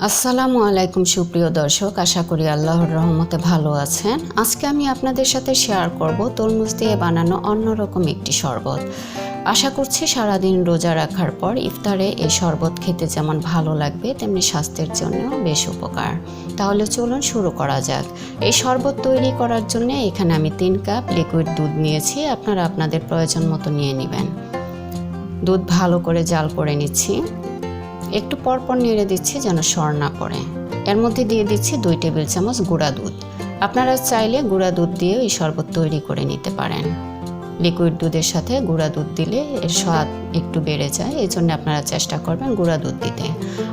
আসসালামু আলাইকুম সুপ্রিয় দর্শক, আশা করি আল্লাহর রহমতে ভালো আছেন। আজকে আমি আপনাদের সাথে শেয়ার করব তরমুজ দিয়ে বানানো অন্যরকম একটি শরবত। আশা করছি সারাদিন রোজা রাখার পর ইফতারে এই শরবত খেতে যেমন ভালো লাগবে তেমনি স্বাস্থ্যের জন্যও বেশ উপকার। তাহলে চলুন শুরু করা যাক। এই শরবত তৈরি করার জন্য এখানে আমি 3 কাপ লিকুইড দুধ নিয়েছি। আপনারা আপনাদের প্রয়োজন মতো নিয়ে নেবেন। দুধ ভালো করে জাল করে নিচ্ছি। একটু পরপর নেড়ে দিচ্ছি যেন সর না পড়ে। এর মধ্যে দিয়ে দিচ্ছি 2 টেবিল চামচ গুঁড়া দুধ। আপনারা চাইলে গুঁড়া দুধ দিয়েও এই শরবত তৈরি করে নিতে পারেন। লিকুইড দুধের সাথে গুঁড়া দুধ দিলে এর স্বাদ একটু বেড়ে যায়, এই জন্য আপনারা চেষ্টা করবেন গুঁড়া দুধ দিতে।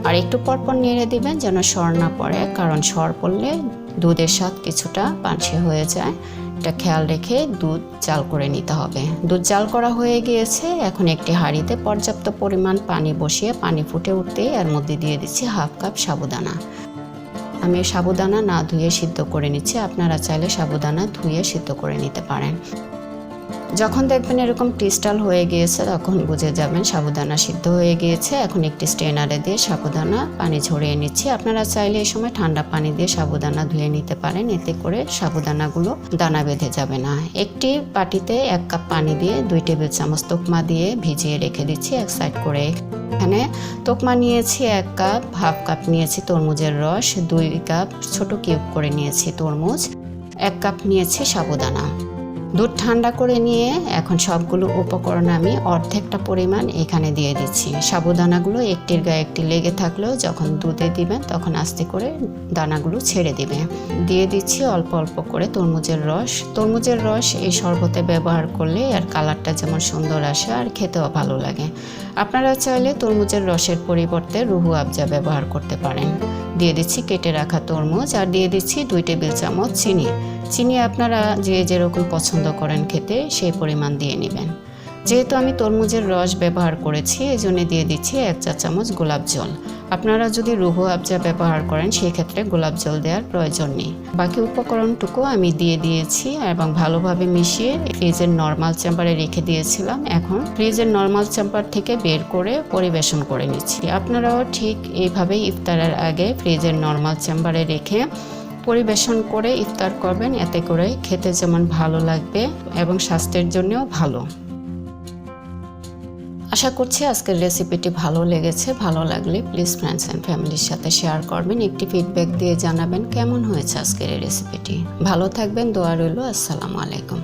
আর একটু পরপর নেড়ে দিবেন যেন সর না পড়ে, কারণ সর পড়লে দুধের স্বাদ কিছুটা পানসে হয়ে যায়। এটা খেয়াল রেখে দুধ জাল করে নিতে হবে। দুধ জাল করা হয়ে গিয়েছে। এখন একটি হাঁড়িতে পর্যাপ্ত পরিমাণ পানি বসিয়ে পানি ফুটে উঠতেই এর মধ্যে দিয়ে দিচ্ছি 1/2 কাপ সাবুদানা। আমি সাবুদানা না ধুয়ে সিদ্ধ করে নিচ্ছি। আপনারা চাইলে সাবুদানা ধুয়ে সিদ্ধ করে নিতে পারেন। যখন দেখবেন এরকম ক্রিস্টাল হয়ে গিয়েছে তখন বুঝে যাবেন সাবুদানা সিদ্ধ হয়ে গিয়েছে। এখন একটি স্ট্রেনারে দিয়ে সাবুদানা পানি ঝরিয়ে নিচ্ছি। আপনারা চাইলে এই সময় ঠান্ডা পানি দিয়ে সাবুদানা ধুয়ে নিতে পারেন, এতে করে সাবুদানাগুলো দানা বেঁধে যাবে না। একটি বাটিতে 1 কাপ পানি দিয়ে 2 টেবিল চামচ তোকমা দিয়ে ভিজিয়ে রেখে দিচ্ছি এক সাইড করে। এখানে তোকমা নিয়েছি 1 কাপ, 1/2 কাপ নিয়েছি তরমুজের রস, 2 কাপ ছোট কিউব করে নিয়েছি তরমুজ, 1 কাপ নিয়েছি সাবুদানা। দুধ ঠান্ডা করে নিয়ে এখন সবগুলো উপকরণ আমি অর্ধেকটা পরিমাণ এখানে দিয়ে দিচ্ছি। সাবুদানাগুলো একটির গায়ে একটি লেগে থাকলেও যখন দুধে দিবেন তখন আস্তে করে দানাগুলো ছেড়ে দিবে। দিয়ে দিচ্ছি অল্প অল্প করে তরমুজের রস। তরমুজের রস এই শরবতে ব্যবহার করলে এর কালারটা যেমন সুন্দর আসে আর খেতেও ভালো লাগে। আপনারা চাইলে তরমুজের রসের পরিবর্তে রুহু আফজা ব্যবহার করতে পারেন। দিয়ে দিচ্ছি কেটে রাখা তরমুজ আর দিয়ে দিচ্ছি 2 টেবিল চামচ চিনি। চিনি আপনারা যে যেরকম পছন্দ করেন খেতে সেই পরিমাণ দিয়ে নেবেন। যেহেতু আমি তরমুজের রস ব্যবহার করেছি এই জন্য দিয়ে দিচ্ছি 1 চা চামচ গোলাপ জল। আপনারা যদি রুহু আফজা ব্যবহার করেন সেই ক্ষেত্রে গোলাপ জল দেওয়ার প্রয়োজন নেই। বাকি উপকরণটুকু আমি দিয়ে দিয়েছি এবং ভালোভাবে মিশিয়ে ফ্রিজের নর্মাল চেম্বারে রেখে দিয়েছিলাম। এখন ফ্রিজের নর্মাল চেম্বার থেকে বের করে পরিবেশন করে নিচ্ছি। আপনারাও ঠিক এইভাবেই ইফতারের আগে ফ্রিজের নর্মাল চেম্বারে রেখে পরিবেশন করে ইফতার করবেন, এতে করে খেতে যেমন ভালো লাগবে এবং স্বাস্থ্যের জন্যও ভালো। আশা করছি আজকের রেসিপিটি ভালো লেগেছে। ভালো লাগলে প্লিজ ফ্রেন্ডস অ্যান্ড ফ্যামিলির সাথে শেয়ার করবেন। একটি ফিডব্যাক দিয়ে জানাবেন কেমন হয়েছে আজকের এই রেসিপিটি। ভালো থাকবেন, দোয়া রইল। আসসালামু আলাইকুম।